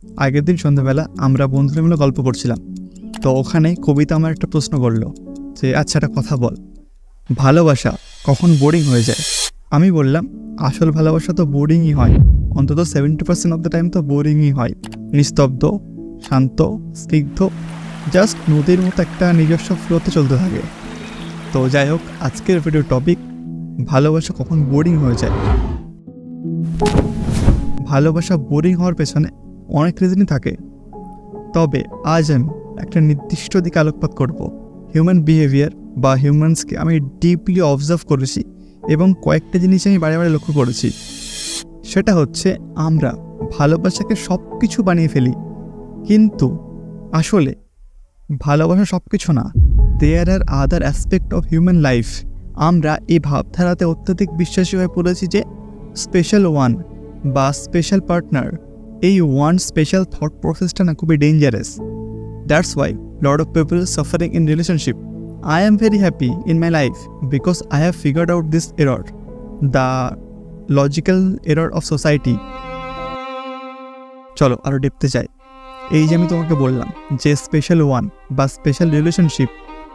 আগের দিন সন্ধ্যাবেলা আমরা বন্ধুরা মিলে গল্প করছিলাম, তো ওখানে কবিতা আমার একটা প্রশ্ন করলো যে আচ্ছা একটা কথা বল, ভালোবাসা কখন বোরিং হয়ে যায়? আমি বললাম আসল ভালোবাসা তো বোরিংই হয়, অন্তত 70% অফ দ্য টাইম তো বোরিংই হয়। নিস্তব্ধ, শান্ত, স্নিগ্ধ, জাস্ট নদীর মতো একটা নিজস্ব ফ্লোতে চলতে থাকে। তো যাই হোক, আজকের ভিডিও টপিক ভালোবাসা কখন বোরিং হয়ে যায়। ভালোবাসা বোরিং হওয়ার পেছনে অনেক রিজনই থাকে, তবে আজ আমি একটা নির্দিষ্ট দিকে আলোকপাত করব। হিউম্যান বিহেভিয়ার বা হিউম্যানসকে আমি ডিপলি অবজার্ভ করেছি এবং কয়েকটা জিনিস আমি বারে বারে লক্ষ্য করেছি। সেটা হচ্ছে আমরা ভালোবাসাকে সব কিছু বানিয়ে ফেলি, কিন্তু আসলে ভালোবাসা সব কিছু না। দেয়ার আর আদার অ্যাসপেক্ট অফ হিউম্যান লাইফ। আমরা এই ভাবধারাতে অত্যধিক বিশ্বাসী হয়ে পড়েছি যে স্পেশাল ওয়ান বা স্পেশাল পার্টনার, এই ওয়ান স্পেশাল থট প্রসেসটা না খুবই dangerous. That's why lot of people suffering in relationship. I am very happy in my life because I have figured out this error, the logical error of society. চলো আরও ডেপতে যাই। এই যে আমি তোমাকে বললাম যে স্পেশাল ওয়ান বা স্পেশাল রিলেশনশিপ,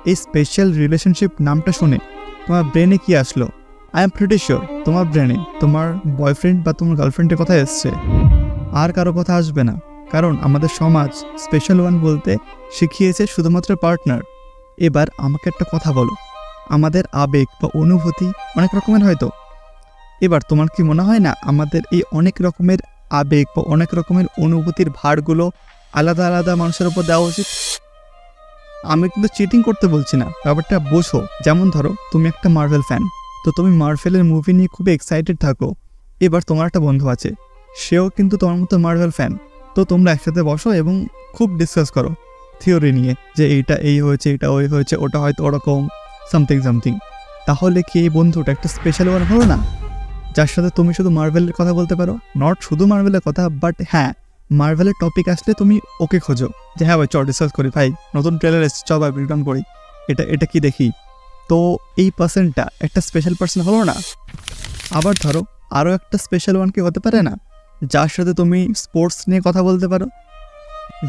এই স্পেশাল রিলেশনশিপ নামটা শুনে তোমার ব্রেনে কি আসলো? আই এম প্রিটি শিওর তোমার ব্রেনে তোমার বয়ফ্রেন্ড বা তোমার গার্লফ্রেন্ডের কথা এসছে, আর কারো কথা আসবে না। কারণ আমাদের সমাজ স্পেশাল ওয়ান বলতে শিখিয়েছে শুধুমাত্র পার্টনার। এবার আমাকে একটা কথা বলো, আমাদের আবেগ বা অনুভূতি অনেক রকমের হয়তো। এবার তোমার কি মনে হয় না আমাদের এই অনেক রকমের আবেগ বা অনেক রকমের অনুভূতির ভারগুলো আলাদা আলাদা মানুষের উপর দেওয়া উচিত? আমি কিন্তু চিটিং করতে বলছি না, ব্যাপারটা বোঝো। যেমন ধরো তুমি একটা মার্ভেল ফ্যান, তো তুমি মার্ভেলের মুভি নিয়ে খুবই এক্সাইটেড থাকো। এবার তোমার একটা বন্ধু আছে, সেও কিন্তু তোমার মতো মার্ভেল ফ্যান। তো তোমরা একসাথে বসো এবং খুব ডিসকাস করো থিওরি নিয়ে যে এইটা এই হয়েছে, এটা ওই হয়েছে, ওটা হয়তো ওরকম সামথিং। তাহলে কি এই বন্ধুটা একটা স্পেশাল ওয়ান হলো না, যার সাথে তুমি শুধু মার্ভেলের কথা বলতে পারো? নট শুধু মার্ভেলের কথা, বাট হ্যাঁ, মার্ভেলের টপিক আসলে তুমি ওকে খোঁজো যে হ্যাঁ ভাই চল ডিসকাস করি, ভাই নতুন ট্রেলার এসছে, চল ভাই ব্রেকডাউন করি, এটা কি দেখি। তো এই পার্সনটা একটা স্পেশাল পার্সন হলো না? আবার ধরো আরও একটা স্পেশাল ওয়ান কি হতে পারে না, যার সাথে তুমি স্পোর্টস নিয়ে কথা বলতে পারো,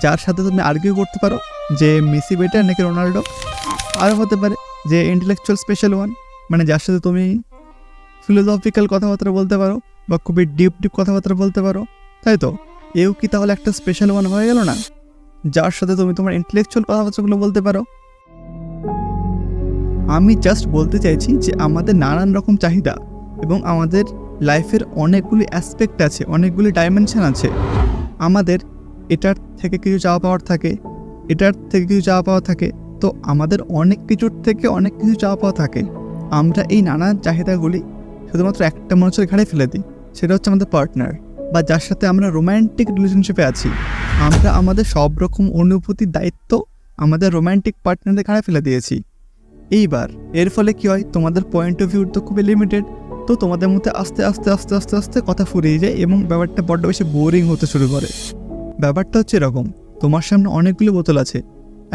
যার সাথে তুমি আর্গিউ করতে পারো যে মেসি বেটার নাকি রোনাল্ডো। আরও হতে পারে যে ইন্টেলেকচুয়াল স্পেশাল ওয়ান, মানে যার সাথে তুমি ফিলোসফিক্যাল কথাবার্তা বলতে পারো বা খুবই ডিপ কথাবার্তা বলতে পারো, তাই তো? এও কি তাহলে একটা স্পেশাল ওয়ান হয়ে গেল না, যার সাথে তুমি তোমার ইন্টেলেকচুয়াল কথাবার্তাগুলো বলতে পারো? আমি জাস্ট বলতে চাইছি যে আমাদের নানান রকম চাহিদা এবং আমাদের লাইফের অনেকগুলি অ্যাসপেক্ট আছে, অনেকগুলি ডাইমেনশন আছে। আমাদের এটার থেকে কিছু চাওয়া পাওয়ার থাকে, এটার থেকে কিছু চাওয়া পাওয়া থাকে, তো আমাদের অনেক কিছুর থেকে অনেক কিছু চাওয়া পাওয়া থাকে। আমরা এই নানান চাহিদাগুলি শুধুমাত্র একটা মানুষের ঘাড়ে ফেলে দিই, সেটা হচ্ছে আমাদের পার্টনার বা যার সাথে আমরা রোম্যান্টিক রিলেশনশিপে আছি। আমরা আমাদের সব রকম অনুভূতির দায়িত্ব আমাদের রোম্যান্টিক পার্টনারের ঘাড়ে ফেলে দিয়েছি। এইবার এর ফলে কি হয়, তোমাদের পয়েন্ট অফ ভিউ তো খুবই লিমিটেড, তো তোমাদের মধ্যে আস্তে আস্তে আস্তে আস্তে আস্তে কথা ফুরিয়ে যায় এবং ব্যাপারটা বড্ড বেশি বোরিং হতে শুরু করে। ব্যাপারটা হচ্ছে এরকম, তোমার সামনে অনেকগুলো বোতল আছে,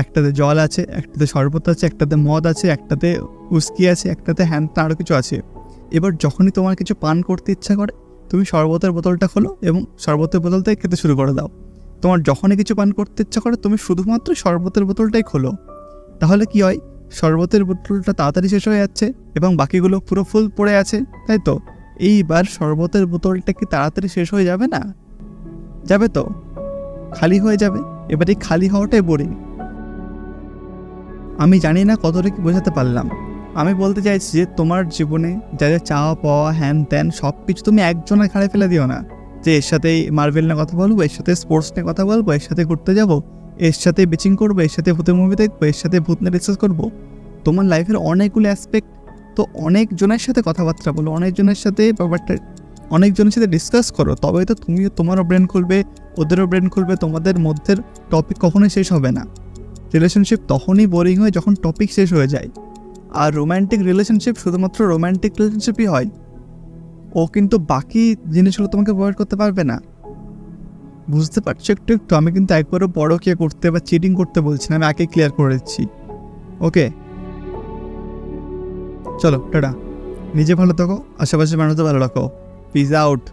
একটাতে জল আছে, একটাতে শরবত আছে, একটাতে মদ আছে, একটাতে উস্কি আছে, একটাতে হ্যান আরও কিছু আছে। এবার যখনই তোমার কিছু পান করতে ইচ্ছা করে, তুমি শরবতের বোতলটা খোলো এবং শরবতের বোতল থেকে খেতে শুরু করে দাও। তোমার যখনই কিছু পান করতে ইচ্ছা করে, তুমি শুধুমাত্র শরবতের বোতলটাই খোলো। তাহলে কি হয়, শরবতের বোতলটা তাড়াতাড়ি শেষ হয়ে যাচ্ছে এবং বাকিগুলো পুরো ফুল পড়ে আছে, তাই তো? এইবার শরবতের বোতলটা কি তাড়াতাড়ি শেষ হয়ে যাবে না? যাবে তো, খালি হয়ে যাবে। এবার এই খালি হওয়াটাই বোরিং। আমি জানি না কতটা কি বোঝাতে পারলাম। আমি বলতে চাইছি যে তোমার জীবনে যা যা চাওয়া পাওয়া হ্যান ত্যান সব কিছু তুমি একজনের ঘাড়ে ফেলে দিও না, যে এর সাথেই মার্ভেল নিয়ে কথা বলবো, এর সাথে স্পোর্টস নিয়ে কথা বলবো, এর সাথে ঘুরতে যাবো, এর সাথে বিচিং করবো, এর সাথে ভূতের মুভি দেখবো, এর সাথে ভূত নিয়ে ডিসকাস করবো। তোমার লাইফের অনেকগুলো অ্যাসপেক্ট, তো অনেকজনের সাথে কথাবার্তা বলো, অনেকজনের সাথে ব্যাপারটা অনেকজনের সাথে ডিসকাস করো, তবেই তো তুমি তোমারও ব্রেন খুলবে, ওদেরও ব্রেন খুলবে, তোমাদের মধ্যের টপিক কখনোই শেষ হবে না। রিলেশনশিপ তখনই বোরিং হয় যখন টপিক শেষ হয়ে যায়। আর রোম্যান্টিক রিলেশনশিপ শুধুমাত্র রোম্যান্টিক রিলেশনশিপই হয়, ও কিন্তু বাকি জিনিসগুলো তোমাকে প্রোভাইড করতে পারবে না। বুঝতে পারছো একটু? আমি কিন্তু একবারও বড় কে করতে বা চিটিং করতে বলছি না, আমি আগে ক্লিয়ার করে দিচ্ছি। ওকে, চলো টাটা। নিজে ভালো থাকো, আশেপাশে মানুষদের ভালো রাখো। Piece out.